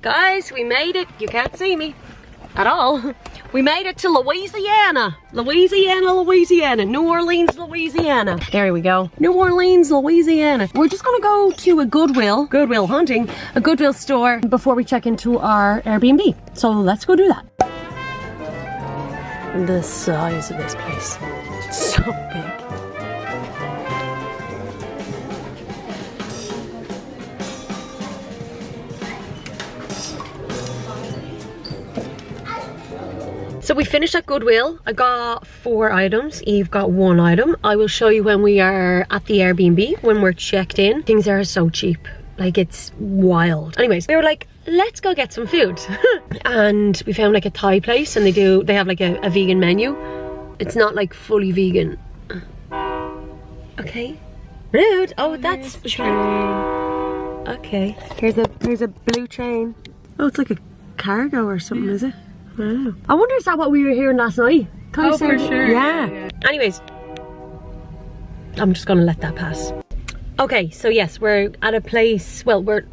Guys, we made it. You can't see me at all. We made it to Louisiana. Louisiana. New Orleans, Louisiana. There we go. New Orleans, Louisiana. We're just gonna go to a Goodwill hunting, a Goodwill store before we check into our Airbnb. So let's go do that. The size of this place. So big. So we finished at Goodwill. I got 4 items. Eve got 1 item. I will show you when we are at the Airbnb, when we're checked in. Things are so cheap. Like, it's wild. Anyways, we were like, let's go get some food. And we found like a Thai place, and they have like a vegan menu. It's not like fully vegan. Okay. Rude. Oh, that's the train. Okay. Here's a blue train. Oh, it's like a cargo or something, is it? Wow. I wonder, is that what we were hearing last night? Oh, for sure. Yeah. Anyways, I'm just gonna let that pass. Okay, so yes, we're at a place. Well, we're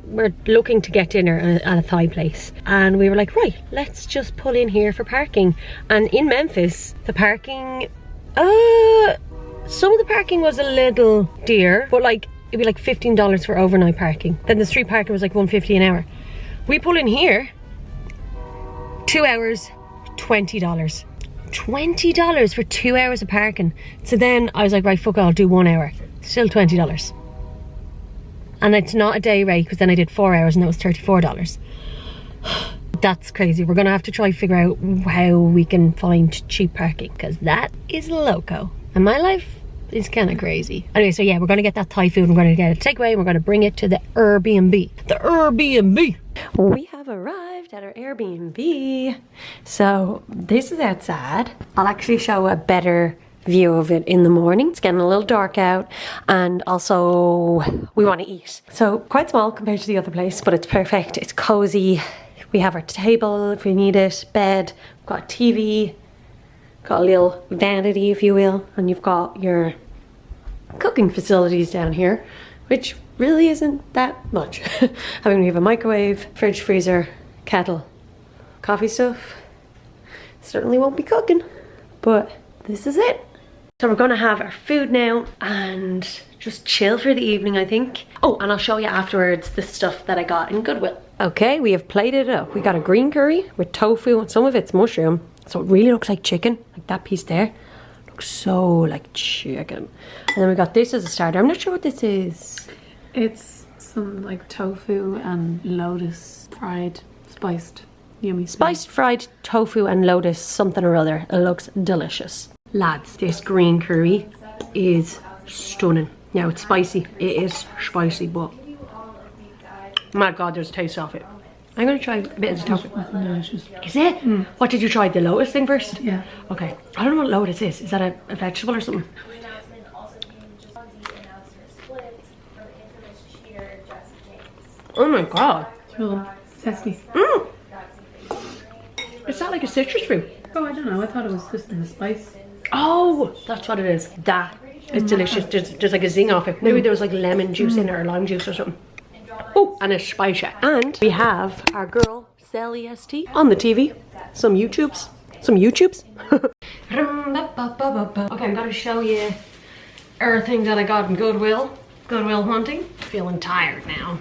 looking to get dinner at a Thai place, and we were like, right, let's just pull in here for parking. And in Memphis, the parking, some of the parking was a little dear, but like it'd be like $15 for overnight parking. Then the street parking was like $1.50 an hour. We pull in here. 2 hours, $20. $20 for 2 hours of parking. So then I was like, right, fuck it, I'll do 1 hour. Still $20. And it's not a day rate, because then I did 4 hours and that was $34. That's crazy. We're gonna have to try figure out how we can find cheap parking, because that is loco. And my life is kind of crazy. Anyway, so yeah, we're gonna get that Thai food. We're gonna get a takeaway. We're gonna bring it to the Airbnb. The Airbnb. We have arrived at our Airbnb. So this is outside. I'll actually show a better view of it in the morning. It's getting a little dark out, and also we want to eat. So quite small compared to the other place, but it's perfect. It's cozy. We have our table if we need it, bed, we've got a TV, got a little vanity if you will, and you've got your cooking facilities down here, which really isn't that much. I mean, we have a microwave, fridge, freezer, kettle, coffee stuff. Certainly won't be cooking, but this is it. So we're gonna have our food now and just chill for the evening, I think. Oh, and I'll show you afterwards the stuff that I got in Goodwill. Okay, we have plated it up. We got a green curry with tofu, and some of it's mushroom, so it really looks like chicken. Like that piece there looks so like chicken. And then we got this as a starter. I'm not sure what this is. It's some like tofu and lotus fried, spiced, yummy. Spiced fried tofu and lotus something or other. It looks delicious. Lads, this green curry is stunning. Now it's spicy. It is spicy, but my god, there's a taste of it. I'm gonna try a bit of the tofu. Delicious. Is it? Mm. What did you try? The lotus thing first? Yeah. Okay. I don't know what lotus is. Is that a vegetable or something? Oh my god. Cool. Zesty. Mm. Is that like a citrus fruit? Oh, I don't know. I thought it was just in the spice. Oh, that's what it is. That is delicious. There's like a zing off it. Maybe there was like lemon juice in it or lime juice or something. Oh, and it's spicy. And we have our girl Sally ST on the TV. Some YouTubes. Okay, I'm gonna show you everything that I got in Goodwill hunting. Feeling tired now.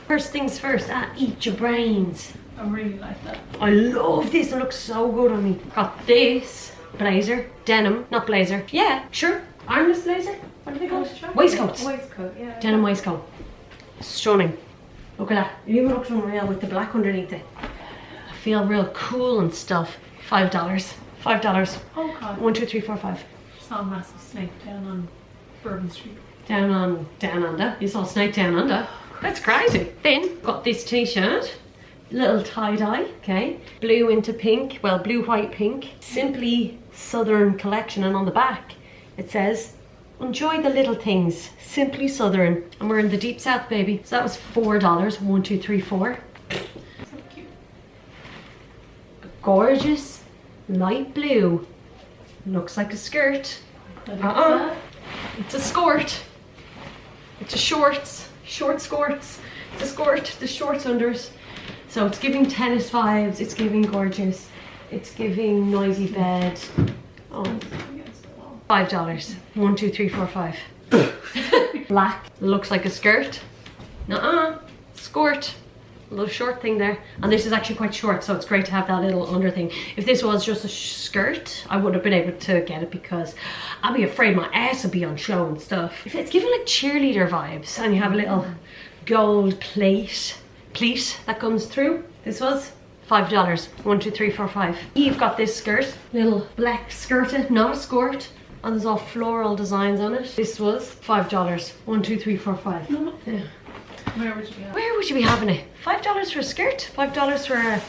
First things first, eat your brains. I really like that. I love this. It looks so good on me. Got this blazer, denim, not blazer. Yeah, sure. Armless blazer. What do they call it? Waistcoats. Waistcoat, yeah. Denim waistcoat. Stunning. Look at that. It even looks unreal with the black underneath it. I feel real cool and stuff. $5. $5. Oh god. 1, 2, 3, 4, 5. Saw a massive snake down on Bourbon Street. Down under. You saw a snake down under. That's crazy. Then got this t-shirt. Little tie-dye, okay. Blue into pink, well, blue, white, pink. Simply Southern collection, and on the back it says, enjoy the little things, simply Southern. And we're in the deep south, baby. So that was $4. 1, 2, 3, 4. So cute. Gorgeous light blue. Looks like a skirt. It's a skirt. It's a shorts. Short skirts. It's a skirt. The shorts unders. So it's giving tennis vibes, it's giving gorgeous, it's giving noisy bed. Oh, $5. 1, 2, 3, 4, 5. Black, looks like a skirt. Nuh-uh, skirt. A little short thing there, and this is actually quite short, so it's great to have that little under thing. If this was just a skirt, I would have been able to get it because I'd be afraid my ass would be on show and stuff. If it's giving like cheerleader vibes, and you have a little gold plate that comes through. This was $5. 1, 2, 3, 4, 5. You've got this skirt, little black skirted, not a skirt, and there's all floral designs on it. This was $5. 1, 2, 3, 4, 5. Yeah. Where would you be having it? Where would you be having it? $5 for a skirt? $5 for a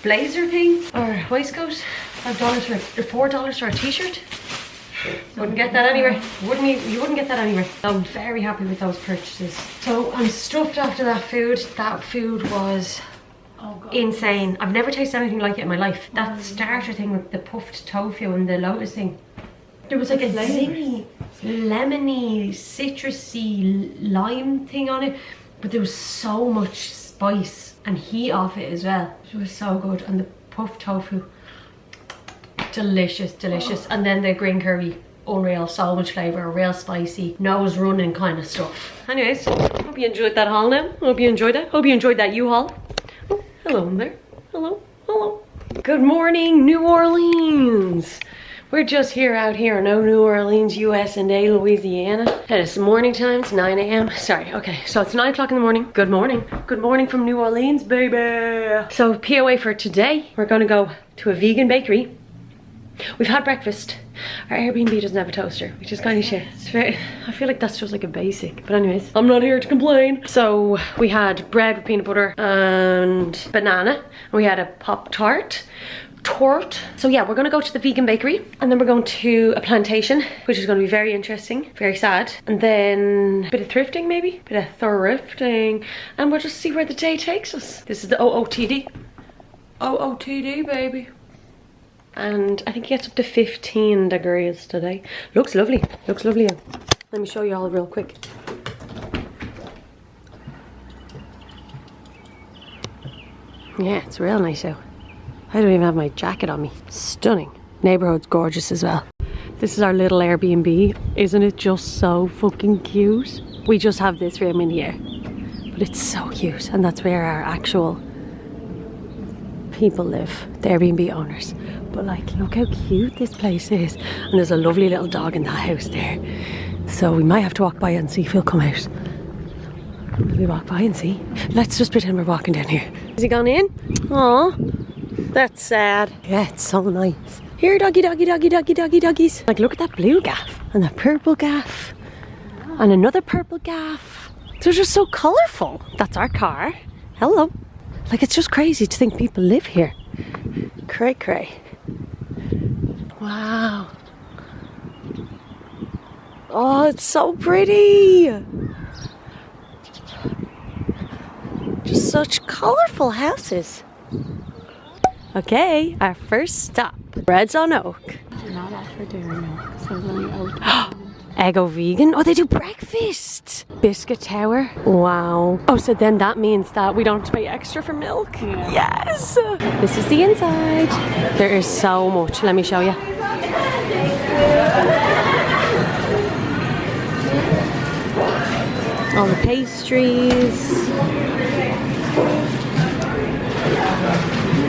blazer thing? Or waistcoat? $5 for $4 for a t-shirt? Wouldn't get that anywhere. You wouldn't get that anywhere. I'm very happy with those purchases. So I'm stuffed after that food. That food was insane. I've never tasted anything like it in my life. That starter thing with the puffed tofu and the lotus thing. There was like a zingy, lemony, citrusy lime thing on it. But there was so much spice and heat off it as well. It was so good. And the puffed tofu, delicious, delicious. And then the green curry, unreal, so much flavour, real spicy, nose running kind of stuff. Anyways, hope you enjoyed that haul now. Hope you enjoyed that. Hope you enjoyed that U-haul. Oh, hello in there. Hello, hello. Good morning, New Orleans. We're just here out here in New Orleans, USA, Louisiana. It is morning time, it's 9 a.m. Sorry, okay, so it's 9 o'clock in the morning. Good morning. Good morning from New Orleans, baby. So POA for today, we're gonna go to a vegan bakery. We've had breakfast. Our Airbnb doesn't have a toaster, which is kind of shit. It's very, I feel like that's just like a basic. But anyways, I'm not here to complain. So we had bread with peanut butter and banana. And we had a Pop-Tart. So yeah, we're gonna go to the vegan bakery and then we're going to a plantation, which is gonna be very interesting, very sad. And then a bit of thrifting maybe, bit of thrifting, and we'll just see where the day takes us. This is the OOTD. OOTD, baby. And I think it gets up to 15 degrees today. Looks lovely, looks lovely. Let me show you all real quick. Yeah, it's real nice out. I don't even have my jacket on me. Stunning. Neighborhood's gorgeous as well. This is our little Airbnb. Isn't it just so fucking cute? We just have this room in here, but it's so cute, and that's where our actual people live, the Airbnb owners. But like, look how cute this place is, and there's a lovely little dog in that house there. So we might have to walk by and see if he'll come out. Will we walk by and see? Let's just pretend we're walking down here. Has he gone in? Aww. That's sad. Yeah, it's so nice. Here, doggy, doggy, doggy, doggy, doggy, doggies. Like, look at that blue gaff and that purple gaff and another purple gaff. They're just so colourful. That's our car. Hello. Like, it's just crazy to think people live here. Cray, cray. Wow. Oh, it's so pretty. Just such colourful houses. Okay, our first stop. Bread's on Oak. They're not offer dairy milk, so there's only oat. Eggo vegan? Oh, they do breakfast. Biscuit tower. Wow. Oh, so then that means that we don't have to pay extra for milk? Yeah. Yes. This is the inside. There is so much. Let me show you. All the pastries.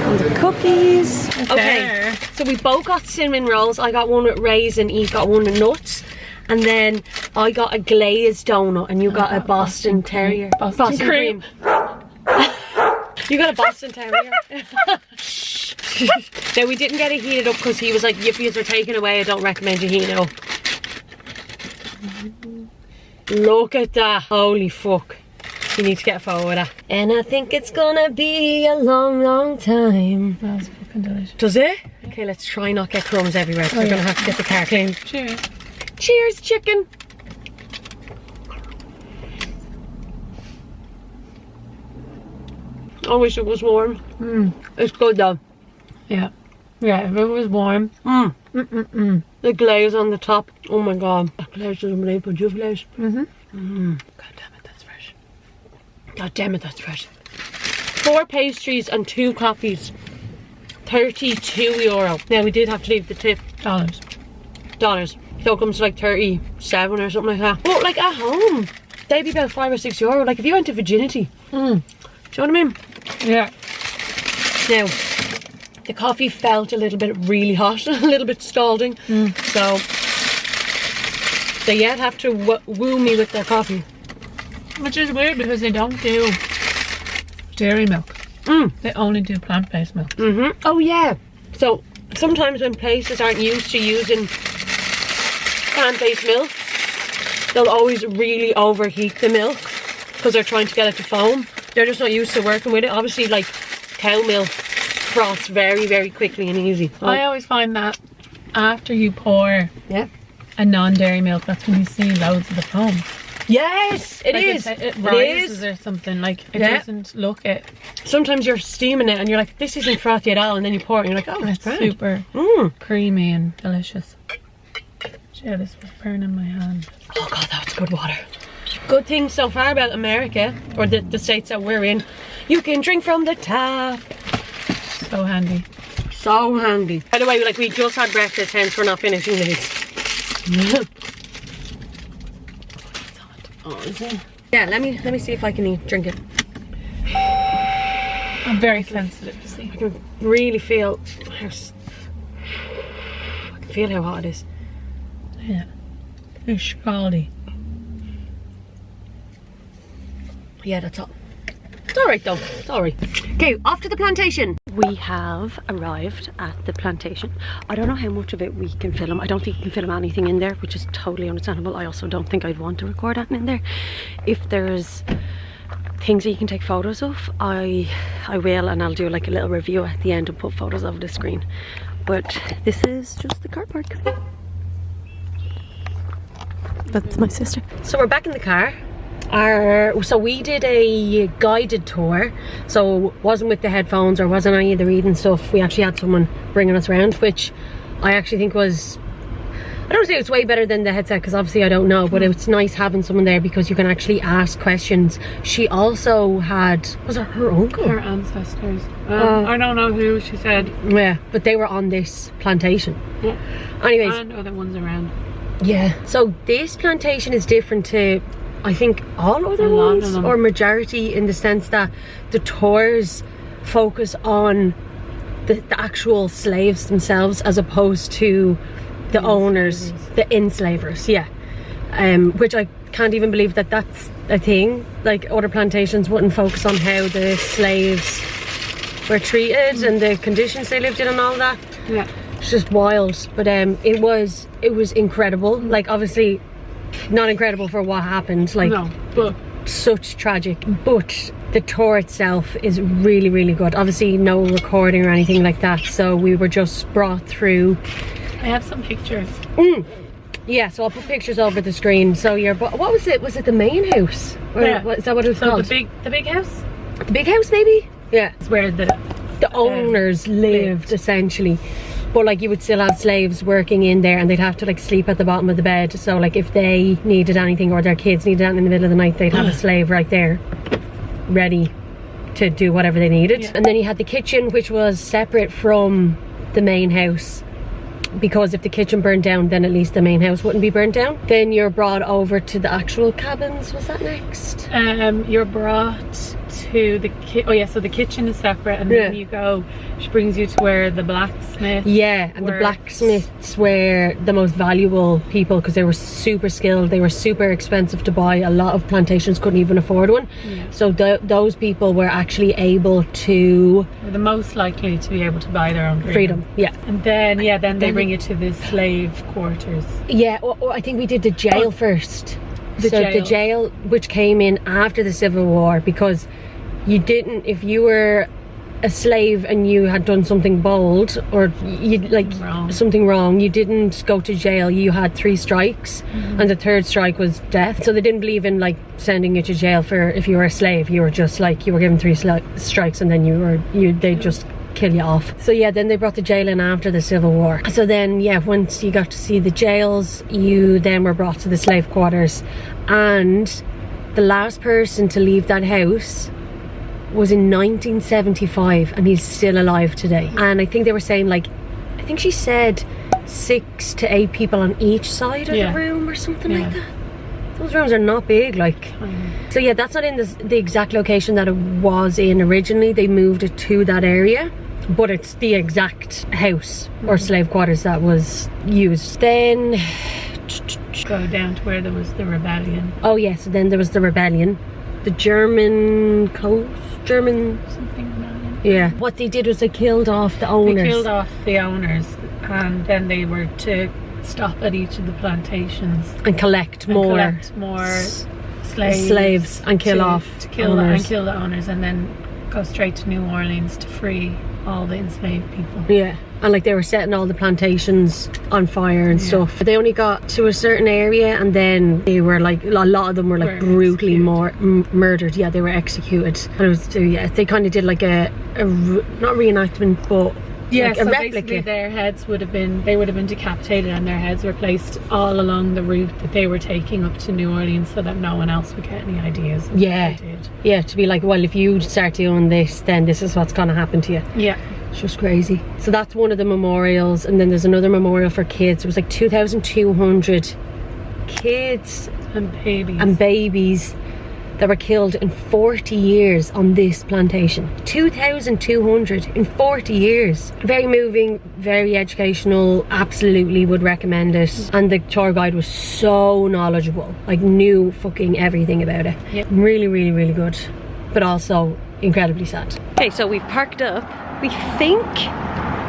And the cookies. Okay, so we both got cinnamon rolls. I got one with raisin, Eve got one with nuts. And then I got a glazed donut and you got a Boston Terrier. Boston cream. You got a Boston Terrier. No, we didn't get it heated up because he was like, if yous are taken away, I don't recommend you heat it up. Look at that. Holy fuck. You need to get a photo of that. And I think it's gonna be a long, long time. That's fucking delicious. Does it? Okay, let's try not get crumbs everywhere. We're gonna have to get the car clean. Cheers. Cheers, chicken. I wish it was warm. It's good though. Yeah. Yeah, if it was warm. The glaze on the top. Oh my god. That glaze is unbelievable. Do you have glaze? God damn it, that's fresh. God damn it, that's fresh. 4 pastries and 2 coffees. €32. Now we did have to leave the tip. Dollars. So it comes to like 37 or something like that. But like at home, they'd be about €5 or €6. Like if you went to Virginity. Do you know what I mean? Yeah. Now, the coffee felt a little bit really hot, a little bit scalding. So they yet have to woo me with their coffee. Which is weird because they don't do dairy milk. They only do plant-based milk. Oh yeah. So sometimes when places aren't used to using plant-based milk, they'll always really overheat the milk because they're trying to get it to foam. They're just not used to working with it. Obviously, like cow milk froths very, very quickly and easy. I always find that after you pour Yeah. a non-dairy milk, that's when you see loads of the foam. Yes, it Like is. It rises or something. Like it doesn't look it. Sometimes you're steaming it and you're like, this isn't frothy at all, and then you pour it and you're like, oh, It's grand. super creamy and delicious. Yeah, this was burning my hand. Oh god, that's good water. Good thing so far about America, or the states that we're in, you can drink from the tap. So handy. So handy. By the way, like we just had breakfast, hence we're not finishing these. Oh, is it? Yeah, let me see if I can drink it. I'm very sensitive, you see. I can really feel how I can feel how hot it is. Yeah. It's scaldy. Yeah, that's all. It's alright though, it's alright. Okay, off to the plantation. We have arrived at the plantation. I don't know how much of it we can film. I don't think you can film anything in there, which is totally understandable. I also don't think I'd want to record anything in there. If there's things that you can take photos of, I will, and I'll do like a little review at the end and put photos of the screen. But this is just the car park. That's my sister. So we're back in the car. So we did a guided tour, so wasn't with the headphones or wasn't any of the reading stuff. We actually had someone bringing us around, which I actually think was, I don't say it's way better than the headset because obviously I don't know, but it's nice having someone there because you can actually ask questions. She also had, was it her uncle? Her ancestors. I don't know who, she said. Yeah, but they were on this plantation. Yeah. Anyways. And other ones around. Yeah. So this plantation is different to, I think, all other ones, or majority, in the sense that the tours focus on the actual slaves themselves as opposed to the owners, the enslavers. Yeah. Which I can't even believe that that's a thing. Like other plantations wouldn't focus on how the slaves were treated and the conditions they lived in and all that. Yeah. It's just wild. But it was incredible. Like obviously not incredible for what happened, like no, but such tragic, but the tour itself is really, really good. Obviously no recording or anything like that, so we were just brought through. I have some pictures. Yeah, so I'll put pictures over the screen. So what was it the main house, or yeah. Is that what it was called? The big house, the big house maybe. Yeah, it's where the owners lived essentially. But like you would still have slaves working in there, and they'd have to like sleep at the bottom of the bed. So like if they needed anything or their kids needed anything in the middle of the night, they'd have a slave right there ready to do whatever they needed. Yeah. And then you had the kitchen, which was separate from the main house, because if the kitchen burned down, then at least the main house wouldn't be burnt down. Then you're brought over to the actual cabins. Was that next? You're brought to the so the kitchen is separate, and then you go, she brings you to where the blacksmith and the blacksmiths were the most valuable people because they were super skilled, they were super expensive to buy. A lot of plantations couldn't even afford one. So those people were actually able to, were the most likely to be able to buy their own freedom. And then they bring you to the slave quarters. Or I think we did the jail first. The jail, which came in after the Civil War, because you didn't, if you were a slave and you had done something bold or you like something wrong, you didn't go to jail. You had 3 strikes, and the 3rd strike was death. So they didn't believe in like sending you to jail for if you were a slave. You were just like, you were given 3 strikes and then they just kill you off. So yeah, then they brought the jail in after the Civil War. So then once you got to see the jails, you then were brought to the slave quarters, and the last person to leave that house was in 1975 and he's still alive today. And I think they were saying like, I think she said 6 to 8 people on each side of the room or something like that. Those rooms are not big, like. So yeah, that's not in the exact location that it was in originally. They moved it to that area, but it's the exact house or slave quarters that was used. Then go down to where there was the rebellion. Oh yes, so then there was the rebellion. The German coast, something rebellion. Yeah. What they did was they killed off the owners. They killed off the owners, and then they were to stop at each of the plantations and collect more slaves and kill the owners, and then go straight to New Orleans to free all the enslaved people. Yeah. And like they were setting all the plantations on fire and stuff. They only got to a certain area and then they were like, a lot of them were like brutally murdered. Yeah, they were executed. And it was, they kind of did like a not reenactment, but like a replica. Basically their heads would have been decapitated, and their heads were placed all along the route that they were taking up to New Orleans so that no one else would get any ideas of what they did. Yeah, to be like, well, if you start doing this, then this is what's going to happen to you. Yeah. It's just crazy. So that's one of the memorials, and then there's another memorial for kids. It was like 2,200 kids and babies that were killed in 40 years on this plantation. 2,200 in 40 years. Very moving, very educational, absolutely would recommend it. And the tour guide was so knowledgeable, like knew fucking everything about it. Yep. Really, really, really good, but also incredibly sad. Okay, so we've parked up. We think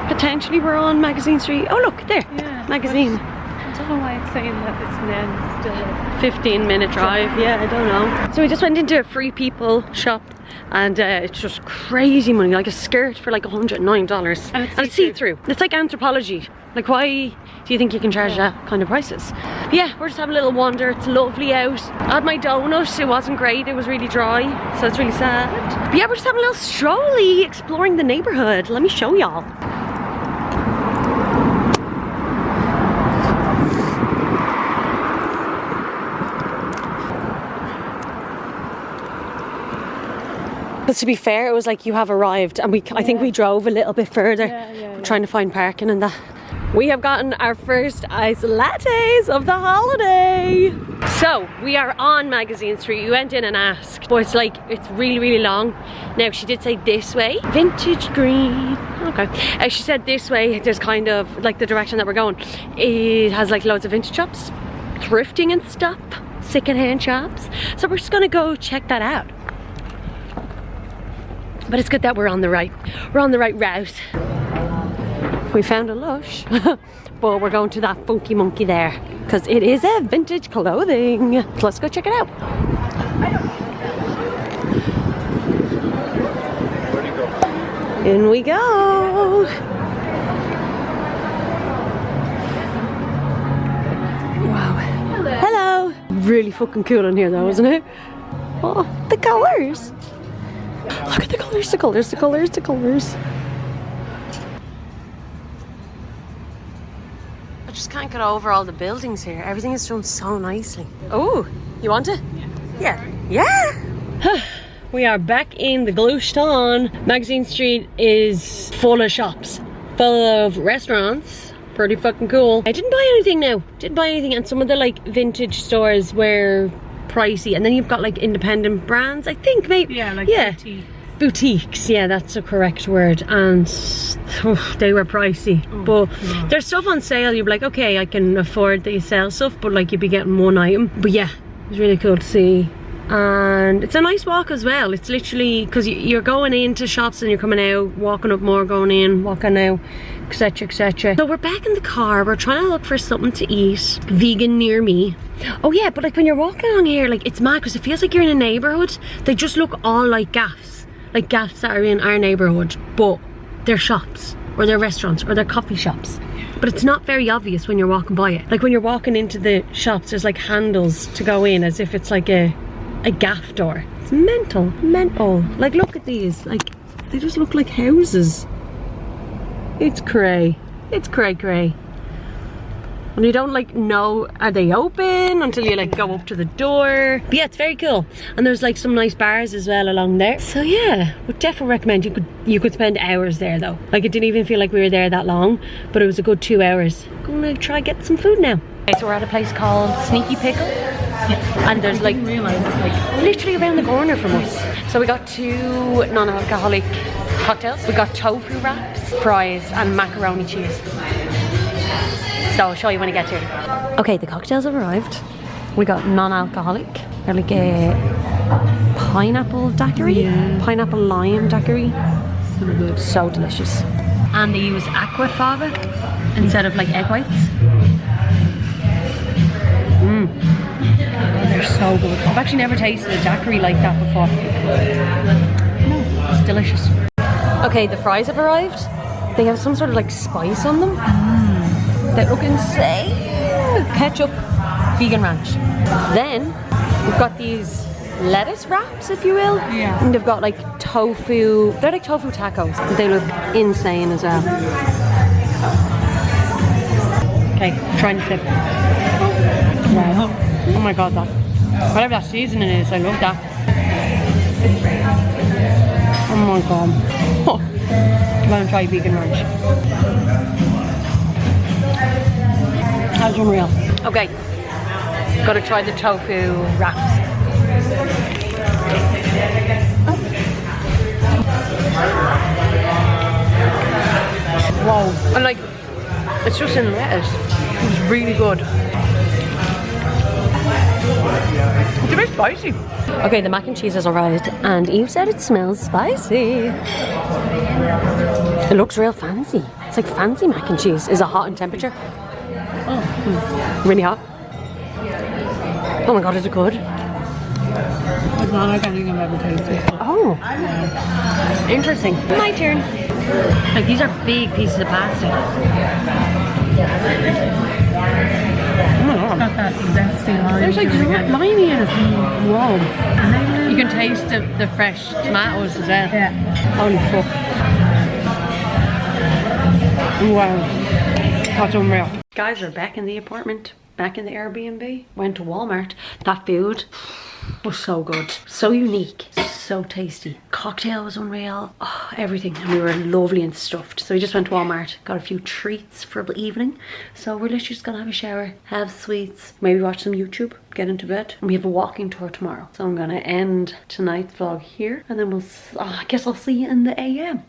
potentially we're on Magazine Street. Oh look, there, Magazine. I don't know why it's saying that it's then still a 15-minute drive. Yeah, I don't know. So we just went into a Free People shop, and it's just crazy money, like a skirt for like $109. And it's see-through. It's like Anthropology. Like, why do you think you can charge that kind of prices? But yeah, we're just having a little wander. It's lovely out. I had my donut. It wasn't great. It was really dry, so it's really sad. But yeah, we're just having a little strolly, exploring the neighborhood. Let me show y'all. But to be fair, it was like you have arrived, and I think we drove a little bit further, trying to find parking and that. We have gotten our first iced lattes of the holiday. So we are on Magazine Street. We went in and asked, but it's really, really long. Now she did say this way, vintage green. Okay. She said this way, there's kind of like the direction that we're going. It has like loads of vintage shops, thrifting and stuff, secondhand shops. So we're just gonna go check that out. But it's good that we're on the right route. We found a Lush, but we're going to that Funky Monkey there because it is a vintage clothing. So let's go check it out. In we go. Wow. Hello. Really fucking cool in here though, isn't it? Oh, the colours. Look at the colours, the colours, the colours, the colours. I just can't get over all the buildings here. Everything is done so nicely. Oh, you want it? Yeah. Yeah. We are back in the Glushton. Magazine Street is full of shops, full of restaurants. Pretty fucking cool. I didn't buy anything now. Didn't buy anything, and some of the like vintage stores were pricey, and then you've got like independent brands, I think, maybe. Yeah, like boutiques, yeah, that's the correct word, and they were pricey. But there's stuff on sale. You're like, okay, I can afford that you sell stuff, but like you'd be getting one item. But yeah, it was really cool to see, and it's a nice walk as well. It's literally because you're going into shops and you're coming out, walking up more, going in, walking out, etc, etc. So we're back in the car. We're trying to look for something to eat vegan near me. Oh yeah, but like when you're walking along here, like it's mad because it feels like you're in a neighborhood. They just look all like gaffs that are in our neighborhood, but they're shops or they're restaurants or they're coffee shops. But it's not very obvious when you're walking by it. Like when you're walking into the shops, there's like handles to go in as if it's like a gaff door. It's mental. Like look at these, like they just look like houses. It's cray. It's cray. And you don't like know, are they open until you like go up to the door. But yeah, it's very cool. And there's like some nice bars as well along there. So yeah, would definitely recommend. You could spend hours there though. Like it didn't even feel like we were there that long, but it was a good 2 hours. I'm gonna try get some food now. Okay, so we're at a place called Sneaky Pickle. Yeah. And there's like, literally around the corner from us. So we got 2 non-alcoholic cocktails. We got tofu wraps, fries, and macaroni cheese. So I'll show you when I get here. Okay, the cocktails have arrived. We got non-alcoholic. They're like a pineapple daiquiri, pineapple lime daiquiri. So good, so delicious. And they use aquafaba instead of like egg whites. They're so good. I've actually never tasted a daiquiri like that before. No, it's delicious. Okay, the fries have arrived. They have some sort of like spice on them. They look insane. Ketchup, vegan ranch. Then we've got these lettuce wraps, if you will. Yeah. And they've got like tofu. They're like tofu tacos. They look insane as well. Okay, trying to flip. Wow. Oh my god, that. Whatever that seasoning is, I love that. Oh my god. Oh. I'm gonna try vegan ranch. That's unreal. Okay. Gotta try the tofu wraps. Whoa. And like, it's just in lettuce. It's really good. It's a bit spicy. Okay, the mac and cheese has arrived and Eve said it smells spicy. It looks real fancy. It's like fancy mac and cheese. Is it hot in temperature? Oh. Really hot? Oh my god, is it good? It's not like anything I've ever tasted. Oh. Interesting. My turn. Like these are big pieces of pasta. Oh my god. Got that zesty lime. There's like limey in it. Whoa. You can taste the fresh tomatoes as well. Yeah. Holy fuck. Wow. That's unreal. Guys, we're back in the apartment. Back in the Airbnb. Went to Walmart. That food was so good. So unique. So tasty. Cocktail was unreal. Oh, everything. And we were lovely and stuffed. So we just went to Walmart. Got a few treats for the evening. So we're literally just gonna have a shower. Have sweets. Maybe watch some YouTube. Get into bed. And we have a walking tour tomorrow. So I'm gonna end tonight's vlog here. And then I guess I'll see you in the AM.